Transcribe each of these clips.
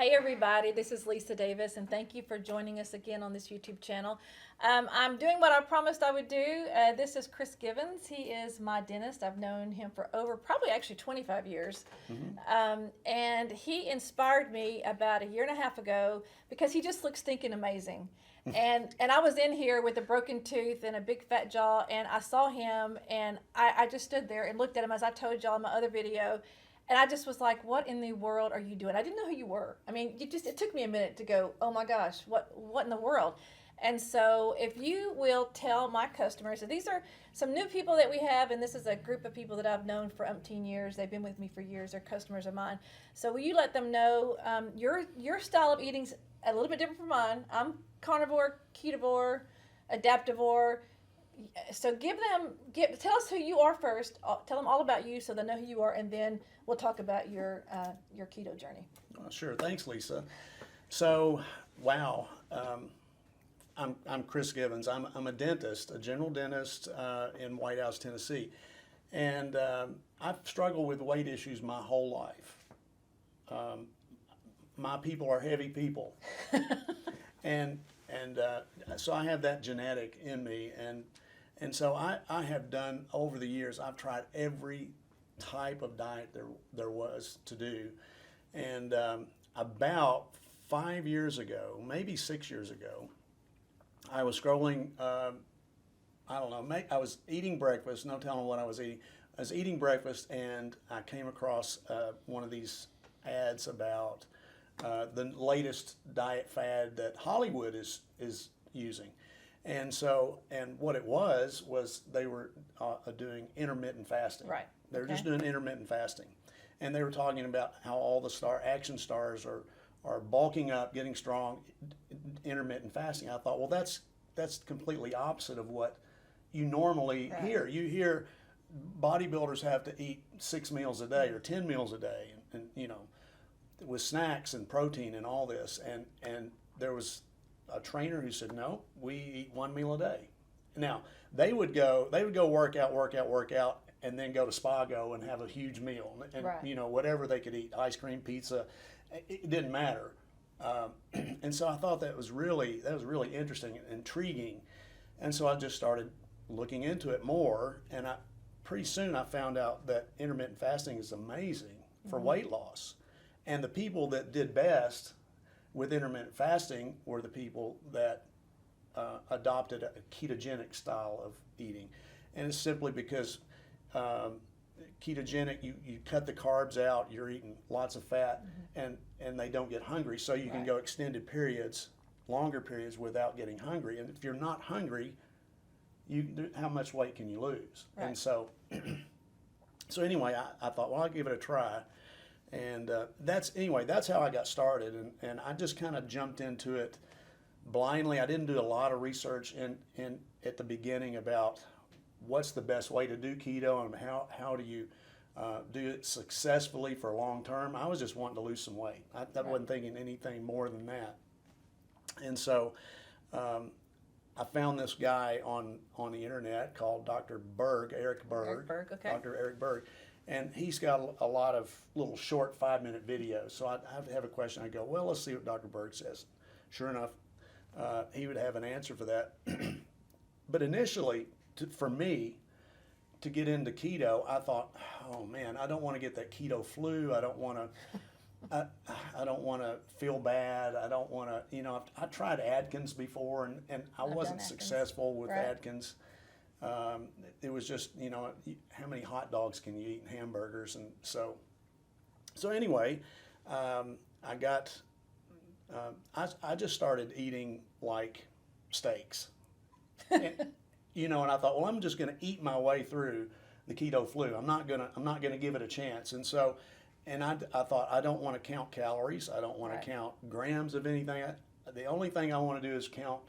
Hey everybody, this is Lisa Davis, and thank you for joining us again on this YouTube channel. I'm doing what I promised I would do. This is Chris Givens. He is my dentist. I've known him for over probably actually 25 years. And he inspired me about a year and a half ago because he just looks stinking amazing. And I was in here with a broken tooth and a big fat jaw, and I saw him, and I just stood there and looked at him, as I told y'all in my other video. And I just was like, what in the world are you doing? I didn't know who you were. I mean, it took me a minute to go, oh my gosh, what in the world? And so if you will tell my customers, so these are some new people that we have, and this is a group of people that I've known for umpteen years. They've been with me for years. They're customers of mine. So will you let them know your style of eating's a little bit different from mine. I'm carnivore, ketovore, adaptivore. So tell us who you are first. Tell them all about you so they know who you are, and then we'll talk about your keto journey. Sure. Thanks, Lisa. So, wow. I'm Chris Givens. I'm a dentist, a general dentist in White House, Tennessee. And I've struggled with weight issues my whole life. My people are heavy people. and so I have that genetic in me. And so I have done, over the years, I've tried every type of diet there was to do. And about 5 years ago, maybe 6 years ago, I was scrolling, I don't know, I was eating breakfast, no telling what I was eating. I was eating breakfast, and I came across one of these ads about the latest diet fad that Hollywood is using. And what it was they were doing intermittent fasting. Right. They were just doing intermittent fasting. And they were talking about how all the action stars are bulking up, getting strong, intermittent fasting. I thought, well, that's completely opposite of what you normally hear. You hear bodybuilders have to eat 6 meals a day or 10 meals a day, and you know, with snacks and protein and all this. And there was a trainer who said, no, we eat 1 meal a day. Now, they would go work out, and then go to Spago and have a huge meal, and you know, whatever they could eat, ice cream, pizza, it didn't matter. And so I thought that was really interesting and intriguing, and so I just started looking into it more, and pretty soon I found out that intermittent fasting is amazing for weight loss, and the people that did best with intermittent fasting were the people that adopted a ketogenic style of eating. And it's simply because ketogenic, you cut the carbs out, you're eating lots of fat, and they don't get hungry, so you can go extended periods, longer periods, without getting hungry. And if you're not hungry, how much weight can you lose? And so anyway, I thought, well, I'll give it a try. And that's how I got started, and I just kind of jumped into it blindly. I didn't do a lot of research in at the beginning about what's the best way to do keto and how do you do it successfully for long term. I was just wanting to lose some weight. I wasn't thinking anything more than that. And so I found this guy on the internet called Dr. Berg, Eric Berg. Dr. Eric Berg. And he's got a lot of little short 5-minute videos. So I have a question. I go, well, let's see what Dr. Berg says. Sure enough, he would have an answer for that. But initially, for me, to get into keto, I thought, oh man, I don't want to get that keto flu. I don't want to. I don't want to feel bad. I don't want to. You know, I tried Atkins before, and I wasn't successful with Atkins. It was just, you know, how many hot dogs can you eat and hamburgers? And so anyway, I just started eating like steaks. And, you know, and I thought, well, I'm just going to eat my way through the keto flu. I'm not gonna give it a chance. And so, I thought, I don't want to count calories. I don't want to count grams of anything. The only thing I want to do is count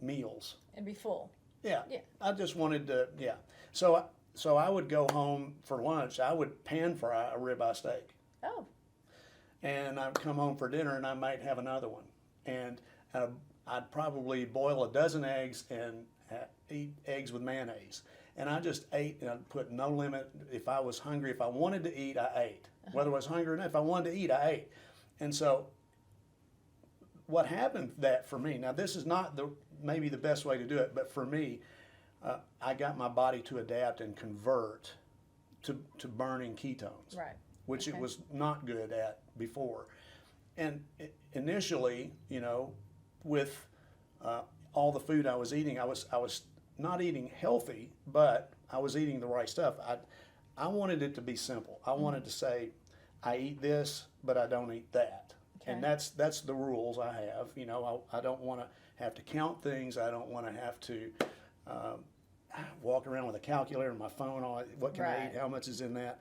meals And be full. Yeah. I just wanted to. Yeah. So I would go home for lunch. I would pan fry a ribeye steak. Oh. And I'd come home for dinner, and I might have another one. And I'd probably boil a dozen eggs and eat eggs with mayonnaise. And I just ate, and I'd put no limit. If I was hungry, if I wanted to eat, I ate. Whether I was hungry or not, if I wanted to eat, I ate. And so what happened that for me, now this is not maybe the best way to do it, but for me, I got my body to adapt and convert to burning ketones, Right. which it Okay. was not good at before. And initially, with all the food I was eating, I was not eating healthy, but I was eating the right stuff. I wanted it to be simple. I wanted to say, I eat this, but I don't eat that. Okay. And that's the rules I have. I don't want to have to count things. I don't want to have to walk around with a calculator and my phone on. What can I Right. eat? How much is in that?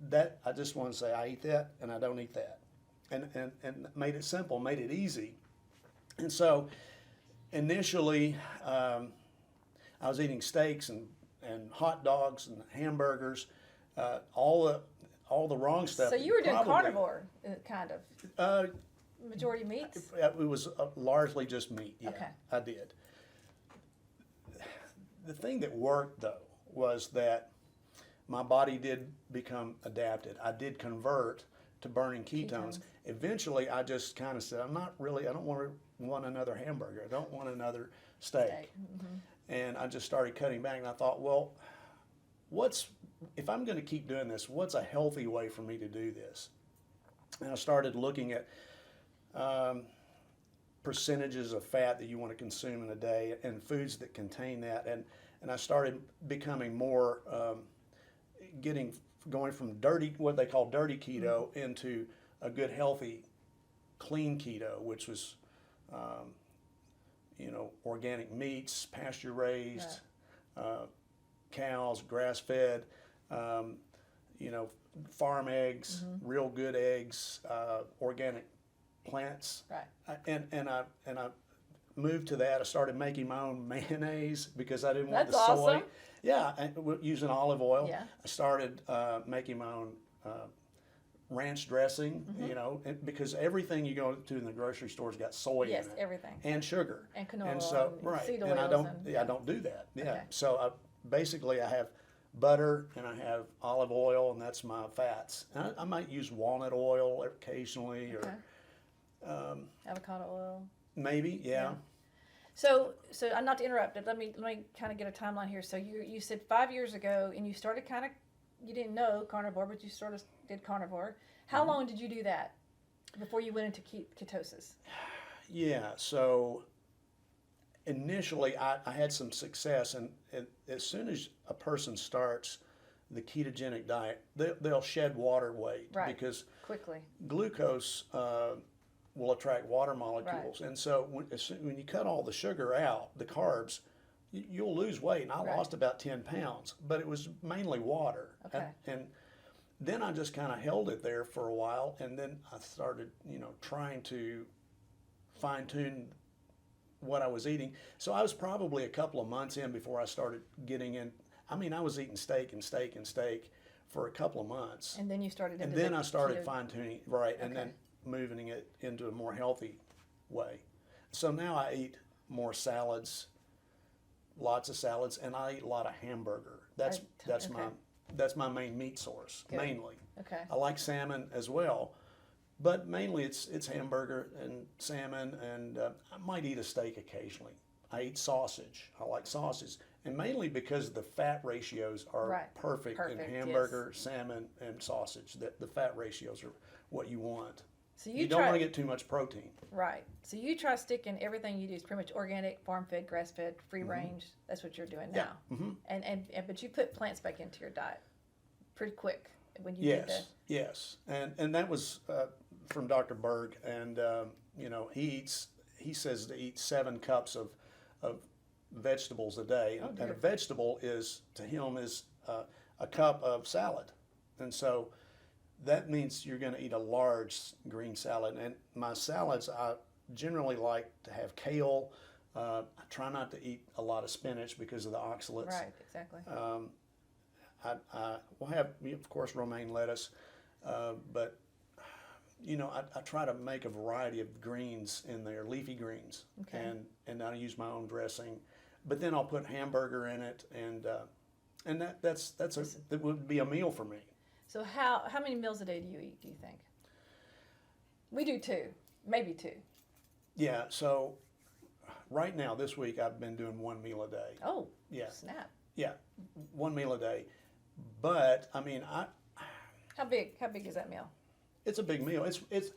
That I just want to say I eat that and I don't eat that, and made it simple, made it easy. And so initially, I was eating steaks and hot dogs and hamburgers, all the wrong stuff. So you were doing Probably. carnivore, kind of. Majority meats? It was largely just meat. Yeah, Okay. I did. The thing that worked though was that my body did become adapted. I did convert to burning ketones. Eventually, I just kind of said, I don't want another hamburger. I don't want another steak. And I just started cutting back. And I thought, well, if I'm going to keep doing this, what's a healthy way for me to do this? And I started looking at percentages of fat that you want to consume in a day and foods that contain that. And I started becoming more, going from what they call dirty keto into a good, healthy, clean keto, which was, organic meats, pasture raised, cows, grass fed, farm eggs, real good eggs, organic plants. Right. And I moved to that. I started making my own mayonnaise because I didn't want That's the soy. awesome. Yeah, using olive oil. Yeah. I started making my own ranch dressing, because everything you go to in the grocery store's got soy Yes, in it. everything. And sugar. And canola And so, and right. seed And I oils don't, and- I don't do that. Yeah. Okay. So basically I have butter and I have olive oil, and that's my fats. And I might use walnut oil occasionally, or Okay. Avocado oil. maybe, yeah. So not to interrupt, but let me kind of get a timeline here. So you said 5 years ago, and you started you didn't know carnivore, but you sort of did carnivore. How long did you do that before you went into ketosis? Yeah, so initially I had some success, and as soon as a person starts the ketogenic diet, they'll shed water weight, Right. because Quickly. glucose will attract water molecules. And so when you cut all the sugar out, the carbs, you'll lose weight. And I Right. lost about 10 pounds, but it was mainly water. Okay. And then I just kind of held it there for a while, and then I started, trying to fine tune what I was eating. So I was probably a couple of months in before I started getting in. I mean, I was eating steak and steak and steak for a couple of months. And then you started. And into then the I started keto- fine tuning, right, and Okay. then moving it into a more healthy way. So now I eat more salads, lots of salads, and I eat a lot of hamburger. That's okay. that's my main meat source, Good. mainly. Okay. I like salmon as well, but mainly it's hamburger and salmon, and I might eat a steak occasionally. I eat sausage. I like sausage, and mainly because the fat ratios are Right. perfect in Perfect, hamburger, salmon, and sausage. The fat ratios are what you want. So You don't want to get too much protein. Right. So you try sticking everything you do is pretty much organic, farm fed, grass fed, free range. That's what you're doing Yeah. now. Mm-hmm. And but you put plants back into your diet pretty quick when you did Yes, yes, and that was from Dr. Berg, and he says to eat 7 cups of vegetables a day, Oh, and dear. a vegetable to him is a cup of salad, and so that means you're going to eat a large green salad. And my salads, I generally like to have kale. I try not to eat a lot of spinach because of the oxalates. Right. Exactly. I will have, of course, romaine lettuce, but I try to make a variety of greens in there, leafy greens, Okay. and I use my own dressing, but then I'll put hamburger in it, and that would be a meal for me. So how many meals a day do you eat? Do you think? We do 2, maybe 2. Yeah, so right now, this week, I've been doing one meal a day. Oh, Yeah, snap. yeah, one meal a day. But I mean, How big? How big is that meal? it's a big meal. It's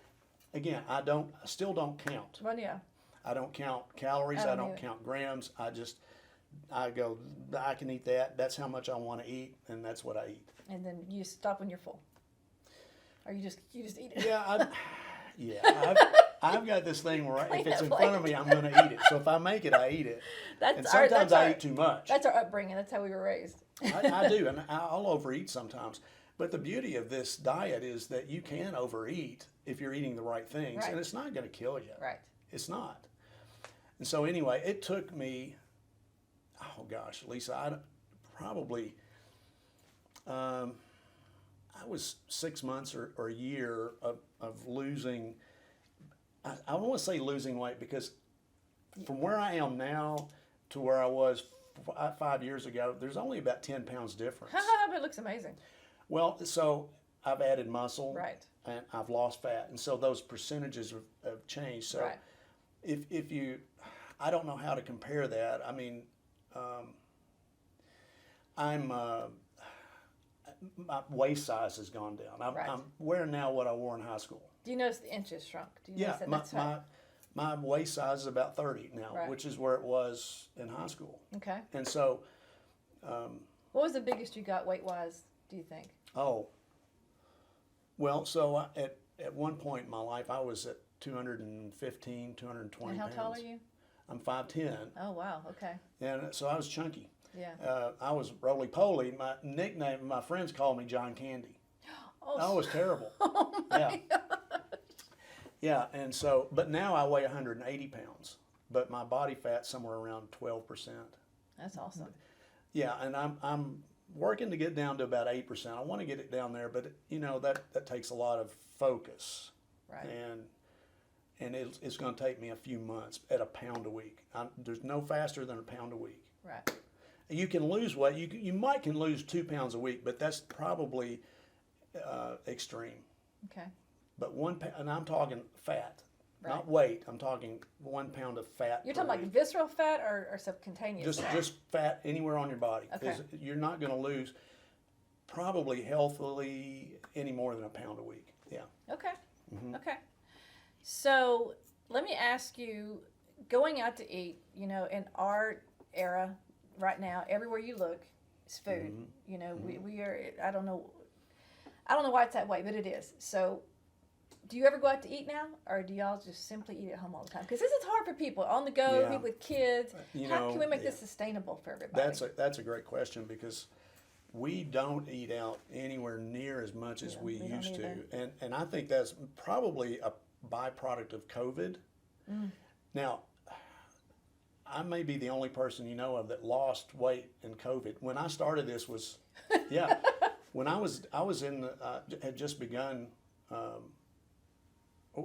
again, I still don't count. Well, yeah. I don't count calories. I I don't don't either. count grams. I go, I can eat that. That's how much I want to eat, and that's what I eat. And then you stop when you're full, or you just eat it. Yeah, I've got this thing where if Clean it's that in front of plate. me, I'm going to eat it. So if I make it, I eat it. And sometimes I eat too much. That's our upbringing. That's how we were raised. I do, and I'll overeat sometimes. But the beauty of this diet is that you can overeat if you're eating the right things, Right. and it's not going to kill you. Right. It's not. And so anyway, it took me, oh gosh, Lisa, I was 6 months or a year of losing. I don't want to say losing weight because from where I am now to where I was 5 years ago, there's only about 10 pounds difference. But it looks amazing. Well, so I've added muscle, Right. and I've lost fat, and so those percentages have changed. So Right. if you, I don't know how to compare that. I mean, my waist size has gone down. Right. I'm wearing now what I wore in high school. Do you notice the inches shrunk? Do you Yeah, notice that? That's how- my waist size is about 30 now, Right. which is where it was in high school. Okay. And so, What was the biggest you got weight wise? Do you think? oh, well, so at one point in my life, I was at 215, 220 And how pounds. tall are you? I'm 5'10", Oh wow. Okay. and so I was chunky. Yeah. I was roly-poly. My nickname, my friends called me John Candy. Oh. I was terrible. Oh my Yeah. God. Yeah, and so, but now I weigh 180 pounds, but my body fat's somewhere around 12%. That's awesome. Yeah, and I'm working to get down to about 8%. I want to get it down there, but that takes a lot of focus, Right. and it's going to take me a few months at a pound a week. There's no faster than a pound a week. Right. You can lose weight. You might can lose 2 pounds a week, but that's probably extreme. Okay. But 1 pound, and I'm talking fat, Right. not weight. I'm talking 1 pound of fat. You're per talking like week. visceral fat or subcutaneous fat? Just fat anywhere on your body. Okay. You're not going to lose probably healthily any more than a pound a week. Yeah. Okay. Mm-hmm. Okay. So let me ask you, going out to eat, in our era right now, everywhere you look is food. Mm-hmm. We are, I don't know why it's that way, but it is. So do you ever go out to eat now, or do y'all just simply eat at home all the time? Because this is hard for people on the go, Yeah. people with kids. How can we make yeah. this sustainable for everybody? That's a great question because we don't eat out anywhere near as much as we we don't used to, either. and I think that's probably a byproduct of COVID. Now, I may be the only person you know of that lost weight in COVID. When I started this was, yeah, when I was in had just begun.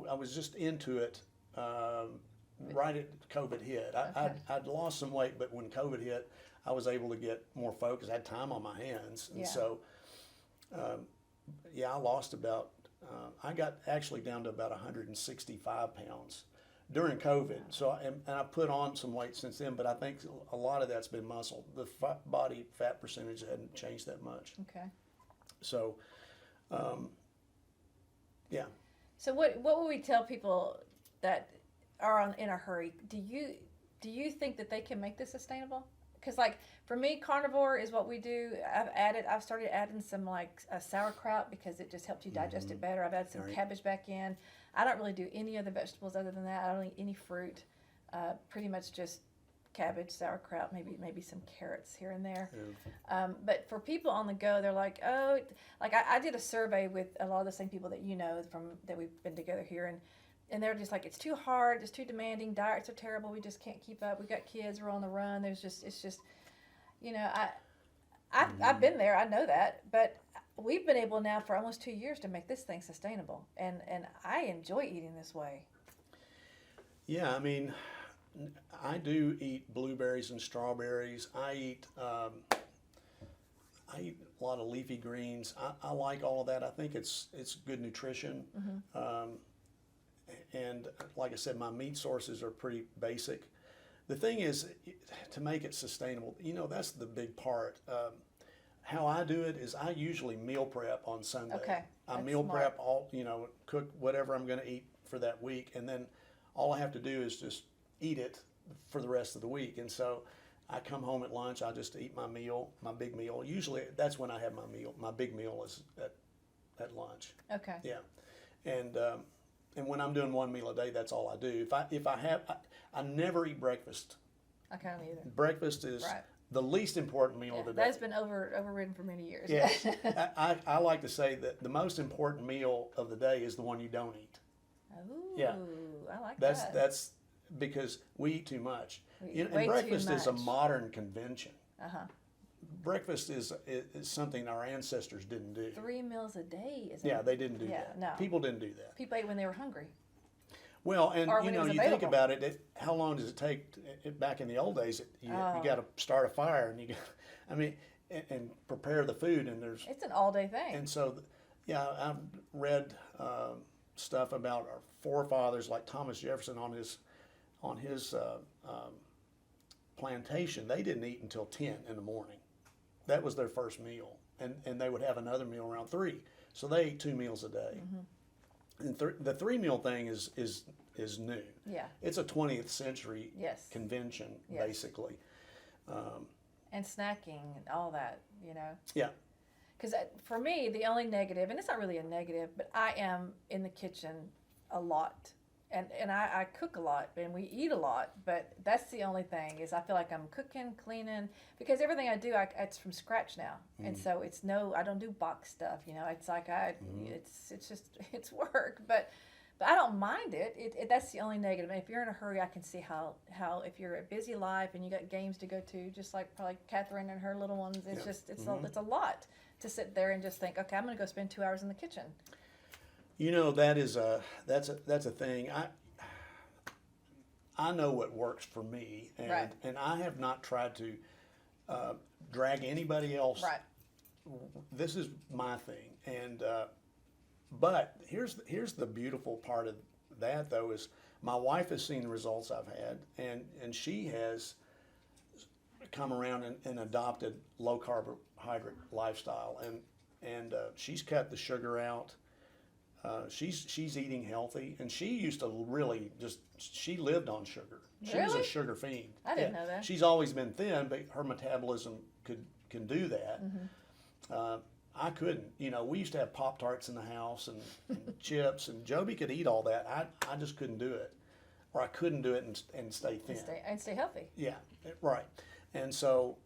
I was just into it right at COVID hit. Okay. I'd lost some weight, but when COVID hit, I was able to get more focused. I had time on my hands, and Yeah. so I lost about. I got actually down to about 165 pounds during COVID. So and I put on some weight since then, but I think a lot of that's been muscle. The body fat percentage hadn't changed that much. Okay. So, yeah. So what would we tell people that are in a hurry? Do you think that they can make this sustainable? Because like for me, carnivore is what we do. I've started adding some like sauerkraut because it just helps you digest it better. I've added some Right. cabbage back in. I don't really do any other vegetables other than that. I don't eat any fruit. Pretty much just cabbage, sauerkraut, maybe some carrots here and there. But for people on the go, they're like, oh, like I did a survey with a lot of the same people that that we've been together here, and they're just like, it's too hard, it's too demanding, diets are terrible, we just can't keep up, we got kids, we're on the run, it's just, I've been there, I know that, but we've been able now for almost 2 years to make this thing sustainable, and I enjoy eating this way. Yeah, I mean, I do eat blueberries and strawberries. I eat a lot of leafy greens. I like all of that. I think it's good nutrition. and like I said, my meat sources are pretty basic. The thing is, to make it sustainable, that's the big part. How I do it is I usually meal prep on Sunday. Okay, I that's meal smart. prep all, cook whatever I'm going to eat for that week, and then all I have to do is just eat it for the rest of the week. And so I come home at lunch, I just eat my meal, my big meal. Usually that's when I have my meal. My big meal is at lunch. Okay. Yeah, and when I'm doing one meal a day, that's all I do. I never eat breakfast. I can't either. Breakfast is Right. the least important meal of the day. That's been overridden for many years. Yeah, I like to say that the most important meal of the day is the one you don't eat. Ooh, Yeah. I like That's that. that's because we eat too much. We eat And way too breakfast is a much. modern convention. Uh-huh. Breakfast is something our ancestors didn't do. 3 meals a day is Yeah, they didn't do Yeah, that. no. People didn't do that. People ate when they were hungry. Well, and Or when it was you think available. about it, how long does it take? Back in the old days, you got to start a fire, and and prepare the food, and there's It's an all-day thing. and so, I've read stuff about our forefathers, like Thomas Jefferson on his plantation. They didn't eat until 10 in the morning. That was their first meal, and they would have another meal around 3. So they ate 2 meals a day. And the 3 meal thing is new. Yeah. It's a 20th century Yes. convention, Yes. basically. And snacking and all that, Yeah. Because for me, the only negative, and it's not really a negative, but I am in the kitchen a lot. And I cook a lot and we eat a lot, but that's the only thing is I feel like I'm cooking, cleaning, because everything I do, it's from scratch now. And so I don't do box stuff, it's like it's work, but I don't mind it. That's the only negative. And if you're in a hurry, I can see how if you're a busy life and you got games to go to, just like probably Catherine and her little ones, it's a lot to sit there and just think, okay, I'm going to go spend 2 hours in the kitchen. That's a thing. I know what works for me, and Right. and I have not tried to drag anybody else. Right. This is my thing, and but here's the beautiful part of that, though, is my wife has seen the results I've had, and she has come around and adopted low carbohydrate lifestyle, and she's cut the sugar out. She's eating healthy, and she used to really she lived on sugar. She was a Really? sugar fiend. I didn't know that. She's always been thin, but her metabolism can do that. I couldn't. We used to have Pop-Tarts in the house and chips, and Joby could eat all that. I just couldn't do it, or I couldn't do it and stay thin. And stay healthy. Yeah, right. And so,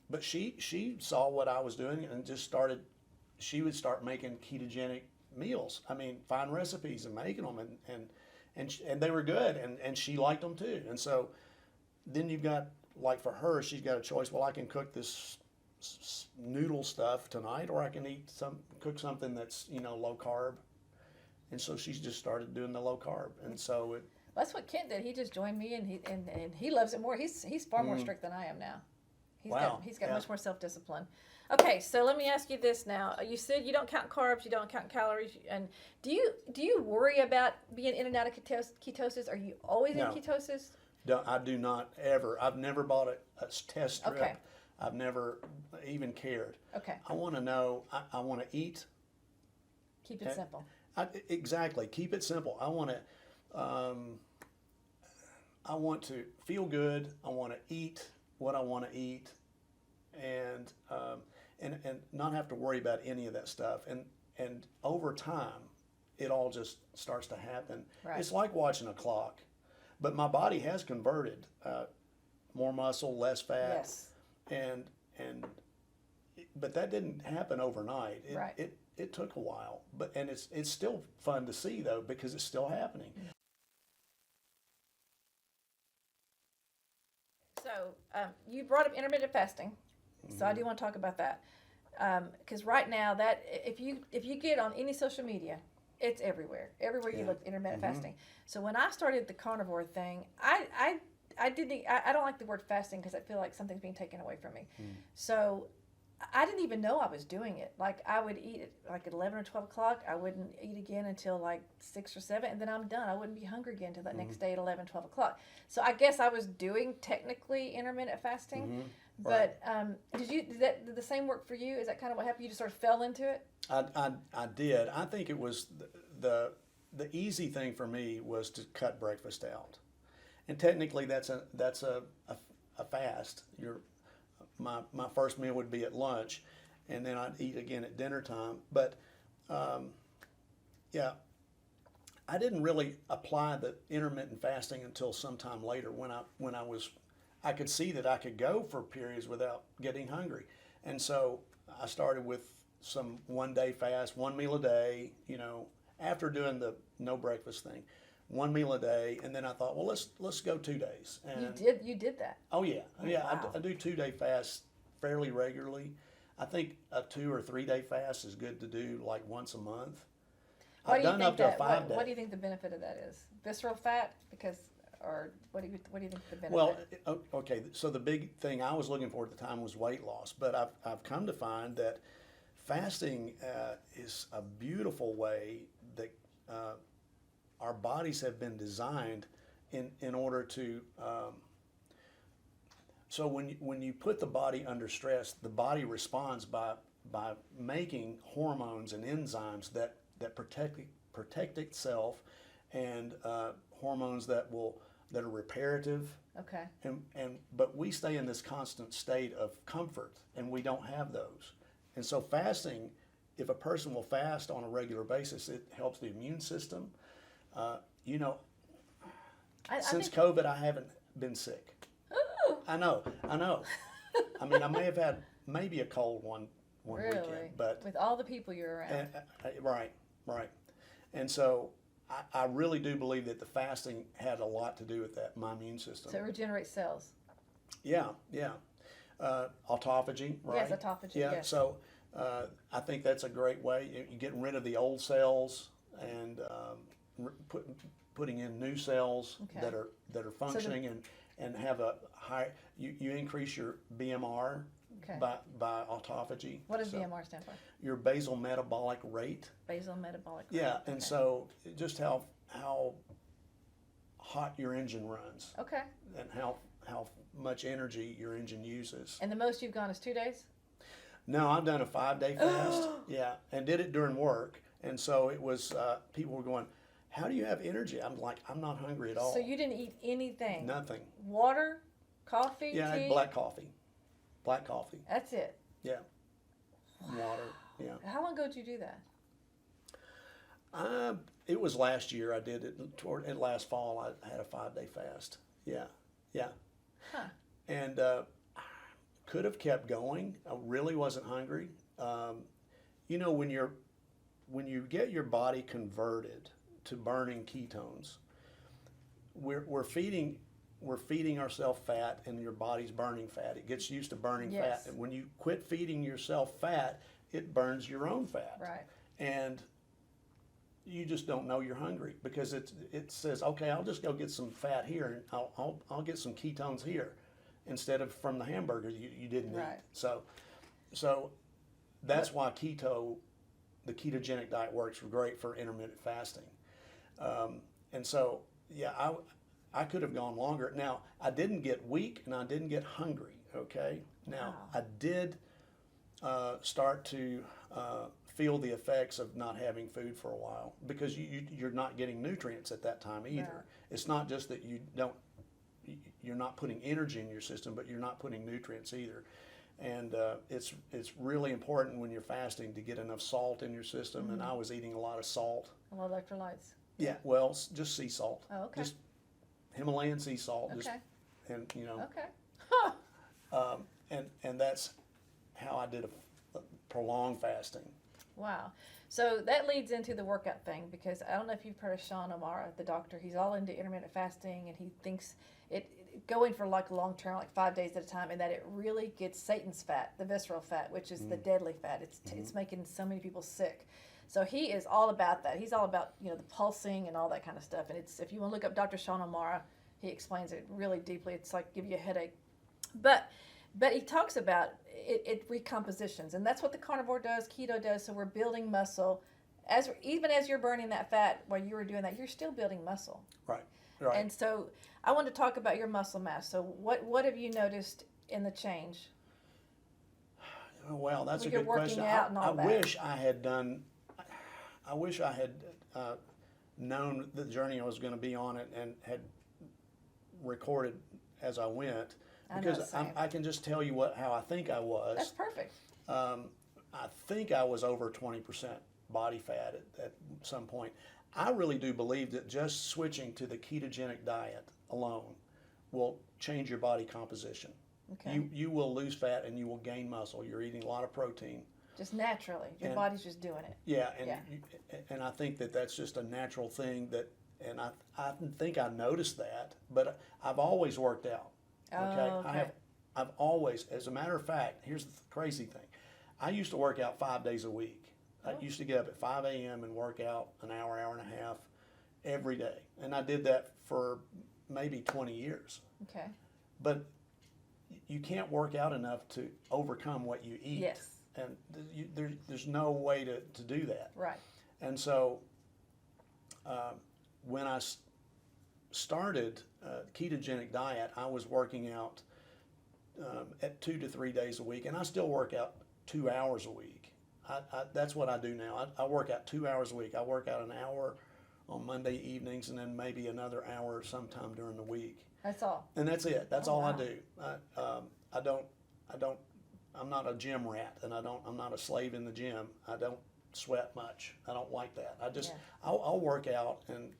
but she saw what I was doing and just started. She would start making ketogenic meals. I mean, find recipes and making them, and they were good, and she liked them too. And so, then you've got, like, for her, she's got a choice. Well, I can cook this noodle stuff tonight, or I can cook something that's low carb. And so she's just started doing the low carb, and so That's what Kent did. He just joined me, and he loves it more. He's far more strict than I am now. He's got Yeah. much more self-discipline. Okay, so let me ask you this now. You said you don't count carbs, you don't count calories, and do you worry about being in and out of ketosis? Are you always No. in ketosis? I do not ever. I've never bought a test strip. Okay. I've never even cared. Okay, I want to know. I want to eat. keep it simple. Exactly. Keep it simple. I want to feel good. I want to eat what I want to eat, and not have to worry about any of that stuff. And over time, it all just starts to happen. Right. It's like watching a clock, but my body has converted more muscle, less fat, Yes. but that didn't happen overnight. Right. It took a while, and it's still fun to see, though, because it's still happening. So you brought up intermittent fasting, so I do want to talk about that because right now that if you get on any social media, it's everywhere. Everywhere you Yeah. look, intermittent fasting. So when I started the carnivore thing, I don't like the word fasting because I feel like something's being taken away from me. So I didn't even know I was doing it. Like I would eat it like at 11 or 12 o'clock. I wouldn't eat again until like 6 or 7, and then I'm done. I wouldn't be hungry again until that next day at 11, 12 o'clock. So I guess I was doing technically intermittent fasting. But did the same work for you? Is that kind of what happened? You just sort of fell into it? I did. I think it was the easy thing for me was to cut breakfast out, and technically that's a fast. My first meal would be at lunch, and then I'd eat again at dinner time. But yeah, I didn't really apply the intermittent fasting until sometime later when I could see that I could go for periods without getting hungry, and so I started with some 1 day fast, 1 meal a day. After doing the no breakfast thing, 1 meal a day, and then I thought, well, let's go 2 days. And You did that. oh yeah, Wow. I do 2 day fasts fairly regularly. I think a 2 or 3 day fast is good to do like once a month. Why I've do you done think up to a that? 5 day. What do you think the benefit of that is? Visceral fat, or what do you think the benefit? Well, okay. So the big thing I was looking for at the time was weight loss, but I've come to find that fasting is a beautiful way that our bodies have been designed in order to. So when you put the body under stress, the body responds by making hormones and enzymes that protect itself, and hormones that are reparative. Okay. But we stay in this constant state of comfort, and we don't have those. And so fasting, if a person will fast on a regular basis, it helps the immune system. Since COVID, I haven't been sick. Ooh. I know. I mean, I may have had maybe a cold one Really? weekend, but With all the people you're around. right. And so I really do believe that the fasting had a lot to do with that, my immune system. So it regenerates cells. Yeah. Autophagy, right? Yes, autophagy, Yeah, yes. so I think that's a great way. You're getting rid of the old cells and putting in new cells Okay. that are functioning and have a high. You increase your BMR Okay. by autophagy. What does So BMR stand for? Your basal metabolic rate. Basal metabolic rate. Yeah, and Okay. so just how hot your engine runs Okay. and how much energy your engine uses. And the most you've gone is 2 days? No, I've done a 5 day fast. Yeah, and did it during work, and so it was. People were going, "How do you have energy?" I'm like, "I'm not hungry at all. So you didn't eat anything? Nothing." Water, coffee, Yeah, I tea? had black coffee. Black coffee. That's it. Yeah. Water. Yeah. How long ago did you do that? It was last year. I did it last fall. I had a 5 day fast. Yeah. Huh. And could have kept going. I really wasn't hungry. When you get your body converted to burning ketones, we're feeding ourselves fat, and your body's burning fat. It gets used to burning Yes. fat, and when you quit feeding yourself fat, it burns your own fat. Right. And you just don't know you're hungry because it says, okay, I'll just go get some fat here, and I'll get some ketones here, instead of from the hamburger you didn't Right. eat. So that's why the ketogenic diet works great for intermittent fasting. And so yeah, I could have gone longer. Now I didn't get weak and I didn't get hungry. Okay. Now Wow. I did start to feel the effects of not having food for a while, because you're not getting nutrients at that time either. Right. It's not just that you're not putting energy in your system, but you're not putting nutrients either. And it's really important when you're fasting to get enough salt in your system. And I was eating a lot of salt. A lot of electrolytes. Yeah, well, just sea salt. Oh, okay. Just Himalayan sea salt. Okay. And Okay. Huh. and that's how I did a prolonged fasting. Wow. So that leads into the workout thing, because I don't know if you've heard of Sean O'Mara, the doctor. He's all into intermittent fasting, and he thinks it going for like long term, like 5 days at a time, and that it really gets Satan's fat, the visceral fat, which is the deadly fat. It's making so many people sick. So he is all about that. He's all about the pulsing and all that kind of stuff. And if you want to look up Dr. Sean O'Mara, he explains it really deeply. It's like give you a headache. But But he talks about it recompositions, and that's what the carnivore does, keto does. So we're building muscle, even as you're burning that fat while you were doing that, you're still building muscle. Right. Right. And so I want to talk about your muscle mass. So what have you noticed in the change? Well, that's When a you're good working question. out and all that. I wish I had known the journey I was going to be on it and had recorded as I went, because I can just tell you how I think I was. That's perfect. I think I was over 20% body fat at some point. I really do believe that just switching to the ketogenic diet alone will change your body composition. Okay. You will lose fat and you will gain muscle. You're eating a lot of protein. Just naturally, your body's just doing it. Yeah, and I think that that's just a natural thing and I think I noticed that, but I've always worked out. Okay. I've always, as a matter of fact, here's the crazy thing. I used to work out 5 days a week. I used to get up at 5 a.m. and work out an hour, hour and a half every day. And I did that for maybe 20 years. Okay. But you can't work out enough to overcome what you eat. Yes. And there's no way to do that. Right. And so when I started ketogenic diet, I was working out at 2 to 3 days a week, and I still work out 2 hours a week. That's what I do now. I work out 2 hours a week. I work out an hour on Monday evenings, and then maybe another hour sometime during the week. That's all. And that's it. That's all wow. I do. I'm not a gym rat, and I'm not a slave in the gym. I don't sweat much. I don't like that. I'll work out, and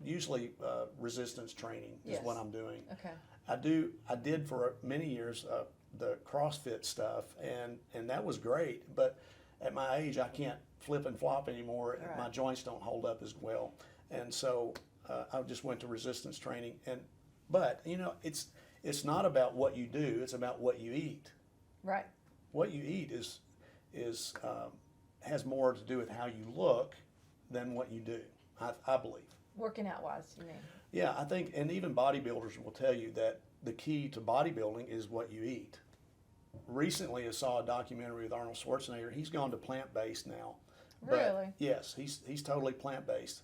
usually resistance training is what I'm doing. Okay. I did for many years the CrossFit stuff, and that was great. But at my age, I can't flip and flop anymore. Right. My joints don't hold up as well, and so I just went to resistance training. But it's not about what you do; it's about what you eat. Right. What you eat has more to do with how you look than what you do. I believe. Working out wise, you mean? Yeah, I think, and even bodybuilders will tell you that the key to bodybuilding is what you eat. Recently, I saw a documentary with Arnold Schwarzenegger. He's gone to plant-based now. Really? Yes, he's totally plant-based.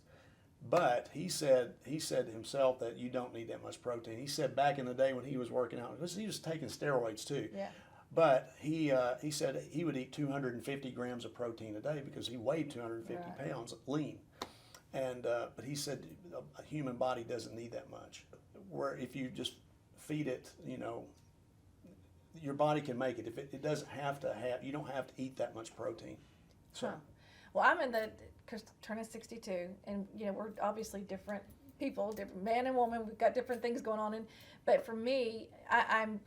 But he said himself that you don't need that much protein. He said back in the day when he was working out, because he was taking steroids too. Yeah. But he said he would eat 250 grams of protein a day because he weighed 250 pounds lean. And but he said a human body doesn't need that much. Where if you just feed it, your body can make it. If it doesn't have to you don't have to eat that much protein. So. Huh. Well, I'm in turning 62, and we're obviously different people, different man and woman. We've got different things going on, but for me, I'm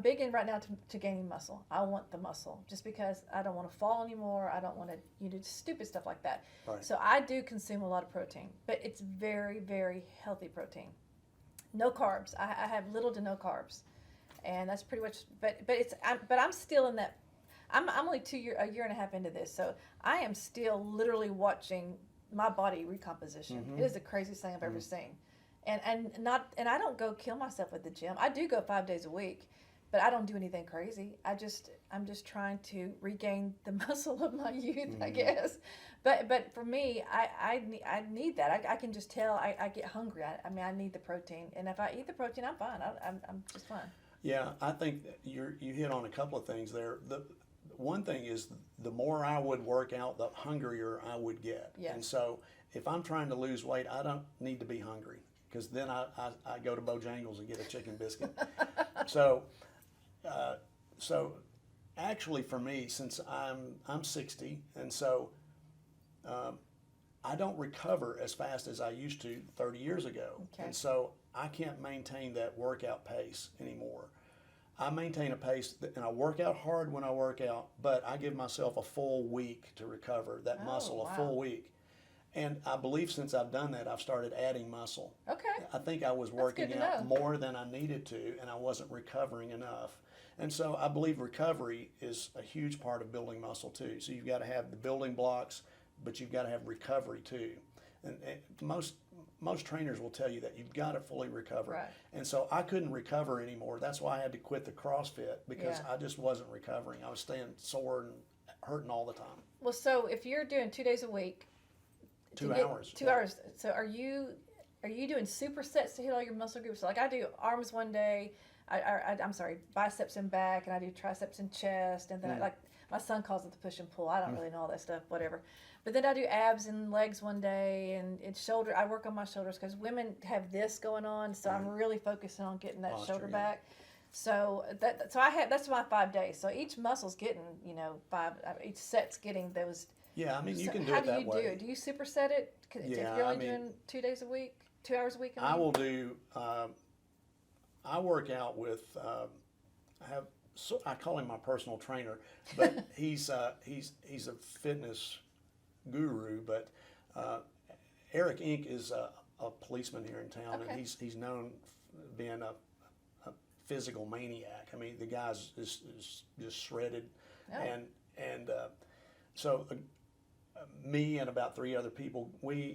big in right now to gaining muscle. I want the muscle just because I don't want to fall anymore. I don't want to do stupid stuff like that. Right. So I do consume a lot of protein, but it's very, very healthy protein. No carbs. I have little to no carbs, and that's pretty much. But I'm still in that. I'm only a year and a half into this, so I am still literally watching my body recomposition. Mm-hmm. It is the craziest thing I've ever seen, and I don't go kill myself at the gym. I do go 5 days a week, but I don't do anything crazy. I'm just trying to regain the muscle of my youth, I guess. But for me, I need that. I can just tell I get hungry. I need the protein, and if I eat the protein, I'm fine. I'm just fine. Yeah, I think that you hit on a couple of things there. The one thing is the more I would work out, the hungrier I would get. Yes. And so if I'm trying to lose weight, I don't need to be hungry because then I go to Bojangles and get a chicken biscuit. So actually for me, since I'm 60, and so I don't recover as fast as I used to 30 years ago. Okay. And so I can't maintain that workout pace anymore. I maintain a pace, and I work out hard when I work out, but I give myself a full week to recover that muscle, a full week. And I believe since I've done that, I've started adding muscle. Okay. I think I was working out more than I needed to, and I wasn't recovering enough. And so I believe recovery is a huge part of building muscle too. So you've got to have the building blocks, but you've got to have recovery too. and most trainers will tell you that you've got to fully recover. Right. And so I couldn't recover anymore. That's why I had to quit the CrossFit, because Yeah. I just wasn't recovering. I was staying sore and hurting all the time. Well, so if you're doing 2 days a week, 2 hours. 2 hours. So are you doing supersets to hit all your muscle groups? So like I do arms one day, I'm sorry, biceps and back, and I do triceps and chest, and then I, like my son calls it the push and pull. I don't really know all that stuff, whatever. But then I do abs and legs one day, and shoulder. I work on my shoulders because women have this going on, so I'm really focusing on getting that Posture, shoulder yeah. back. So that's my 5 days. So each muscle's getting, each set's getting those. Yeah, I mean, you So can do how it that do you way. do it? Do you superset it? If Yeah, you're I only mean- doing 2 days a week, 2 hours a week. I will do. I work out with. I call him my personal trainer, but he's a fitness guru. But Eric Inc. is a policeman here in town, Okay. and he's known for being a physical maniac. I mean, the guy's is just shredded, Oh. and so. Me and about 3 other people,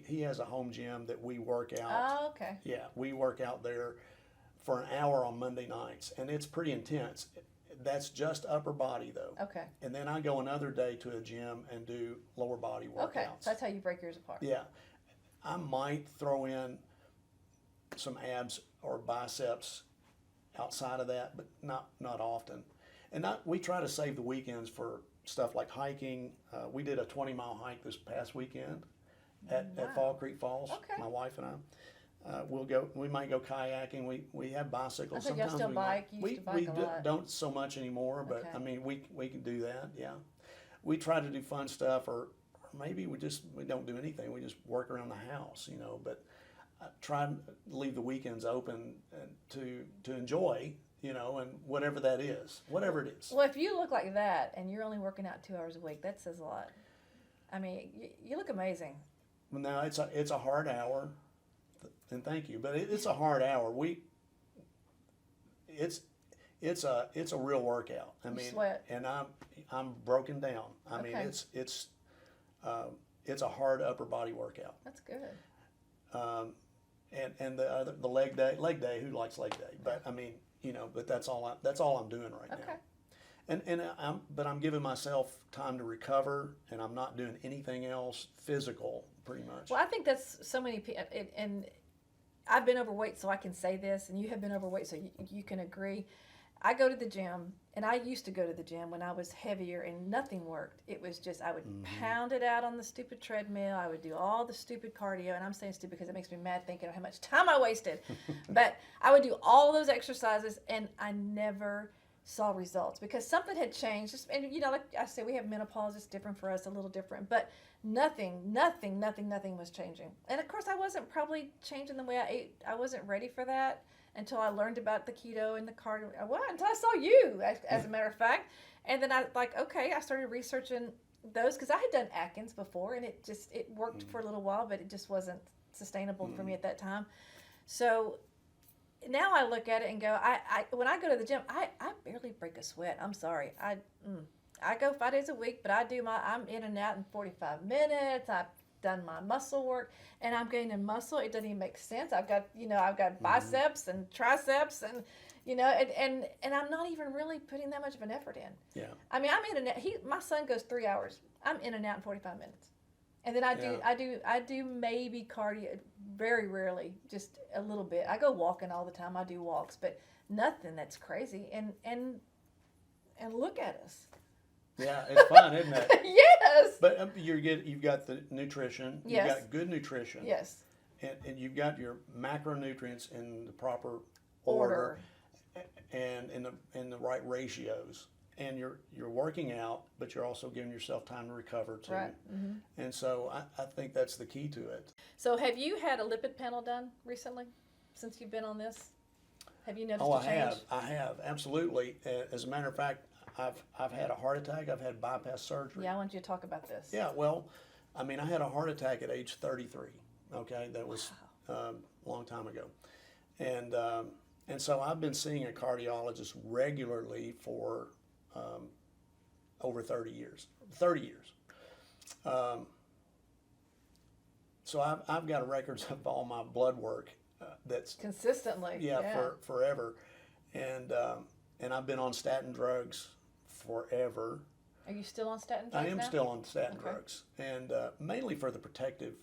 he has a home gym that we work out. Oh, okay. Yeah, we work out there for an hour on Monday nights, and it's pretty intense. That's just upper body though. Okay. And then I go another day to a gym and do lower body workouts. Okay. So that's how you break yours apart. Yeah, I might throw in some abs or biceps outside of that, but not often. And we try to save the weekends for stuff like hiking. We did a 20-mile hike this past weekend at Fall Creek Falls. Okay. My wife and I. We might go kayaking. We have bicycles. I think y'all still bike. You used to bike a lot. Don't so much anymore, but Okay. I mean we can do that. Yeah, we try to do fun stuff, or maybe we don't do anything. We just work around the house, But I try to leave the weekends open to enjoy, and whatever that is, whatever it is. Well, if you look like that and you're only working out 2 hours a week, that says a lot. I mean, you look amazing. Well, now it's a hard hour, and thank you, but it's a hard hour. It's a real workout. I mean, sweat. and I'm broken down. I mean, Okay. it's a hard upper body workout. That's good. And the leg day. Who likes leg day? But I mean, but that's all I'm doing right Okay. now. But I'm giving myself time to recover, and I'm not doing anything else physical, pretty much. Well, I think that's so many people, and I've been overweight, so I can say this, and you have been overweight, so you can agree. I go to the gym, and I used to go to the gym when I was heavier, and nothing worked. It was just, I would pound it out on the stupid treadmill. I would do all the stupid cardio, and I'm saying stupid because it makes me mad thinking of how much time I wasted. But I would do all those exercises, and I never saw results because something had changed. And like I said, we have menopause. It's different for us, a little different, but nothing was changing. And of course, I wasn't probably changing the way I ate. I wasn't ready for that until I learned about the keto and the cardio. Well, until I saw you, as a matter of fact. And then I started researching those because I had done Atkins before, and it worked for a little while, but it just wasn't sustainable for me at that time. So now I look at it and go, when I go to the gym, I barely break a sweat. I'm sorry. I go 5 days a week, but I'm in and out in 45 minutes. I've done my muscle work, and I'm gaining muscle. It doesn't even make sense. I've got biceps and triceps, and and I'm not even really putting that much of an effort in. Yeah. I mean, I'm in and out. My son goes 3 hours. I'm in and out in 45 minutes. And then I do maybe cardio, very rarely, just a little bit. I go walking all the time. I do walks, but nothing that's crazy. And look at us. Yeah, it's fun, isn't it? Yes. But you've got the nutrition. Yes. You've got good nutrition. Yes. And you've got your macronutrients in the proper order. And in the right ratios. And you're working out, but you're also giving yourself time to recover too. Right. Mm-hmm. And so I think that's the key to it. So have you had a lipid panel done recently since you've been on this? Have you noticed a change? I have, absolutely. As a matter of fact, I've had a heart attack. I've had bypass surgery. Yeah, I want you to talk about this. Yeah, well, I mean, I had a heart attack at age 33. Okay, that was a long time ago, and so I've been seeing a cardiologist regularly for over 30 years. 30 years. so I've got records of all my blood work that's Consistently. for forever, and I've been on statin drugs forever. Are you still on statin drugs I am now? still on statin drugs, and mainly for the protective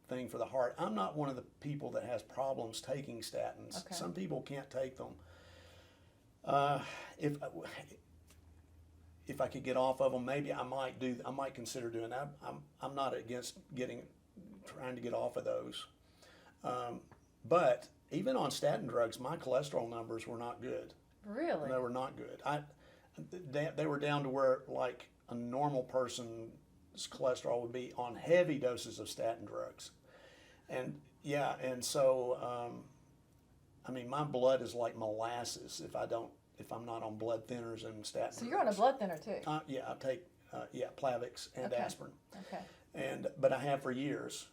thing for the heart. I'm not one of the people that has problems taking statins. Okay. Some people can't take them. If I could get off of them, maybe I might consider doing that. I'm not against trying to get off of those. But even on statin drugs, my cholesterol numbers were not good. Really? They were not good. They were down to where like a normal person's cholesterol would be on heavy doses of statin drugs. And so I mean, my blood is like molasses if I'm not on blood thinners and statin. So you're on a blood thinner too? Yeah, I take Plavix and aspirin. Okay. But I have for years.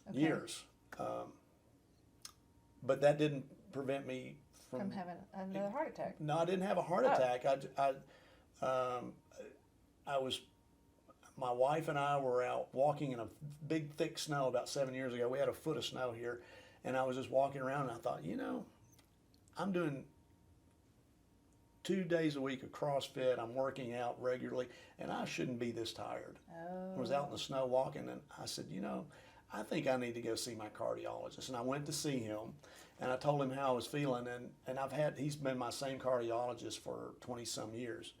But that didn't prevent me From having another heart attack? No, I didn't have a heart attack. My wife and I were out walking in a big, thick snow about 7 years ago. We had a foot of snow here, and I was just walking around, and I thought, I'm doing 2 days a week of CrossFit. I'm working out regularly, and I shouldn't be this tired. Oh. I was out in the snow walking, and I said, I think I need to go see my cardiologist. And I went to see him, and I told him how I was feeling, and he's been my same cardiologist for 20-some years.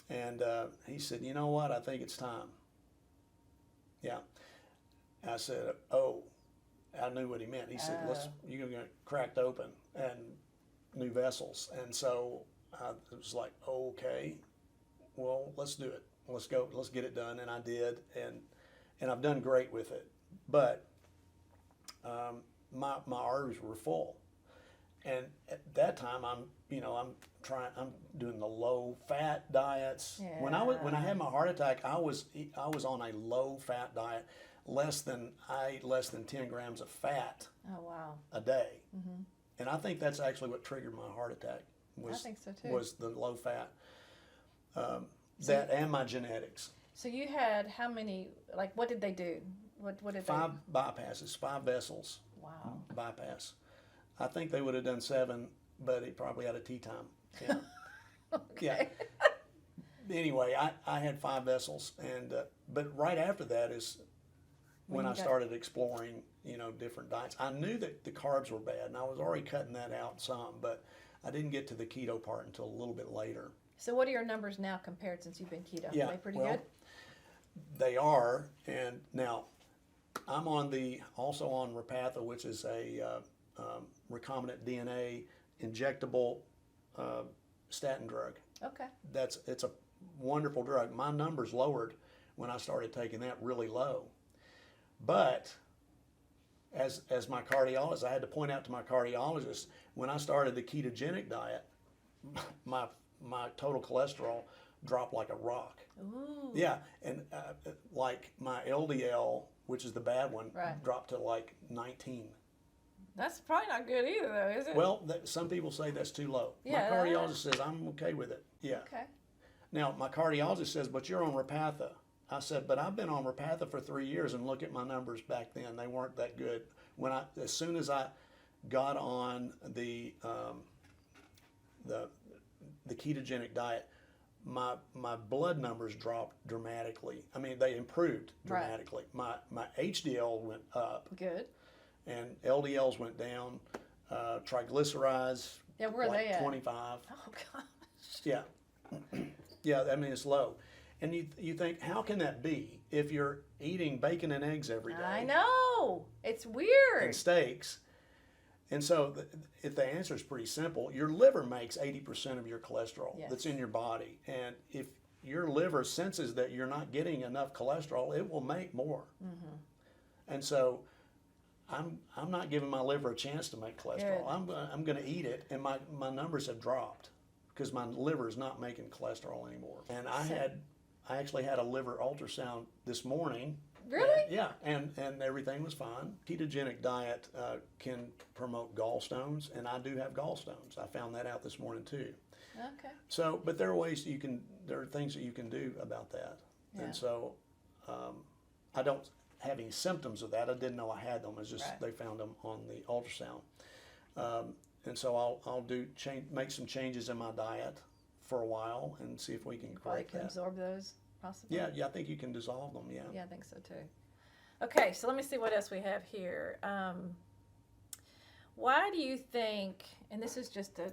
And he said, you know what, I think it's time. Yeah. And I said, oh, I knew what he meant. He said, you're going to get cracked open and new vessels. And so it was like, okay, well, let's do it. Let's go. Let's get it done. And I did, and I've done great with it. But my arteries were full, and at that time I'm doing the low fat diets. Yeah. When I had my heart attack, I was on a low fat diet, I ate less than 10 grams of fat. Oh wow. A day. Mm-hmm. And I think that's actually what triggered my heart attack. I think so too. Was the low fat. And my genetics. So you had how many? Like, what did they do? What did 5 bypasses, 5 vessels. Wow. Bypass. I think they would have done 7, but he probably had a tea time. Yeah. Okay. Yeah. Anyway, I had 5 vessels, and but right after that is when I started exploring, different diets. I knew that the carbs were bad, and I was already cutting that out some, but I didn't get to the keto part until a little bit later. So what are your numbers now compared since you've been keto? Yeah, Are they pretty good? They are, and now I'm also on Repatha, which is a recombinant DNA injectable statin drug. Okay. It's a wonderful drug. My numbers lowered when I started taking that, really low. But as my cardiologist, I had to point out to my cardiologist, when I started the ketogenic diet, my total cholesterol dropped like a rock. Ooh. Yeah, and like my LDL, which is the bad one, dropped to like 19. That's probably not good either, though, is it? Well, some people say that's too low. Yeah, My cardiologist says I'm okay with it. Yeah. Okay. Now, my cardiologist says, but you're on Repatha. I said, but I've been on Repatha for 3 years, and look at my numbers back then. They weren't that good. As soon as I got on the ketogenic diet, my blood numbers dropped dramatically. I mean, they improved dramatically. My HDL went up. Good. And LDLs went down. Triglycerides. Yeah, where are they at? 25. Oh gosh. Yeah. Yeah, I mean, it's low. And you think, how can that be if you're eating bacon and eggs every day? I know. It's weird. And steaks. And so if the answer is pretty simple. Your liver makes 80% of your cholesterol that's in your body. And if your liver senses that you're not getting enough cholesterol, it will make more. Mm-hmm. And so I'm not giving my liver a chance to make cholesterol. Good. I'm going to eat it, and my numbers have dropped because my liver is not making cholesterol anymore. And I actually had a liver ultrasound this morning. Really? Yeah, and everything was fine. Ketogenic diet can promote gallstones, and I do have gallstones. I found that out this morning too. Okay. So, but there are there are things that you can do about that. Yeah. And so, having symptoms of that. I didn't know I had them. It's just Right. they found them on the ultrasound. And so I'll make some changes in my diet for a while and see if we can Your body correct can that. absorb those, possibly. Yeah, I think you can dissolve them. Yeah. Yeah, I think so too. Okay, so let me see what else we have here. Why do you think, and this is just a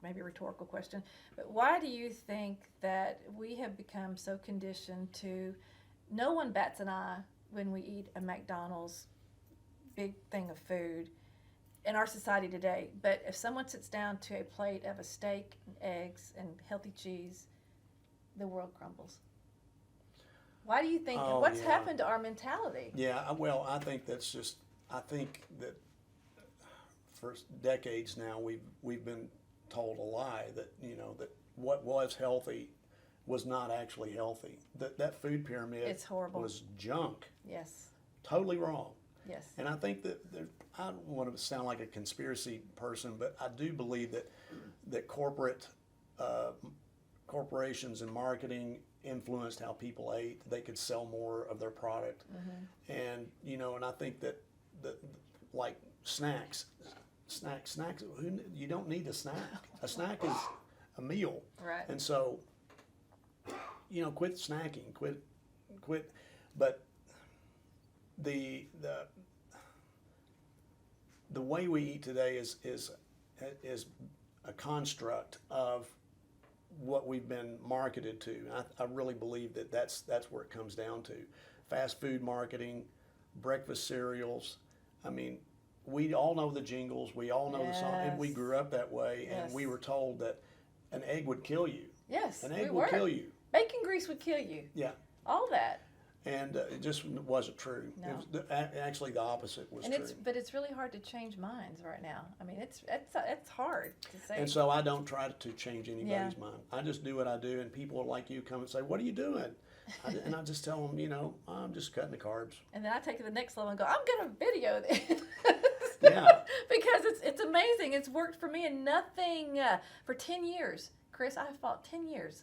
maybe a rhetorical question, but why do you think that we have become so conditioned to, no one bats an eye when we eat a McDonald's big thing of food in our society today, but if someone sits down to a plate of a steak and eggs and healthy cheese, the world crumbles? Why do you think, Oh, what's yeah. happened to our mentality? Yeah, well, I think I think that for decades now we've been told a lie that, that what was healthy was not actually healthy. That food pyramid It's horrible. was junk, Yes, totally wrong. yes. And I think that I don't want to sound like a conspiracy person, but I do believe that corporations and marketing influenced how people ate. They could sell more of their product, and and I think that like snacks. You don't need a snack. A snack is a meal, Right. and so quit snacking. Quit. But the way we eat today is a construct of what we've been marketed to. I really believe that's where it comes down to. Fast food marketing, breakfast cereals. I mean, we all know the jingles. We all know the song, and we Yes. grew up that way. Yes. And we were told that an egg would kill you. Yes, An we egg were. will kill you. Bacon grease would kill you. Yeah. All that. And it just wasn't true. No. It was actually the opposite was And true. but it's really hard to change minds right now. I mean, it's hard to say. And so I don't try to change anybody's Yeah. mind. I just do what I do, and people like you come and say, "What are you doing?" And I just tell them, I'm just cutting the carbs. And then I take it to the next level and go, I'm gonna video this. Yeah. Because it's amazing. It's worked for me, and nothing for 10 years. Chris, I have fought 10 years.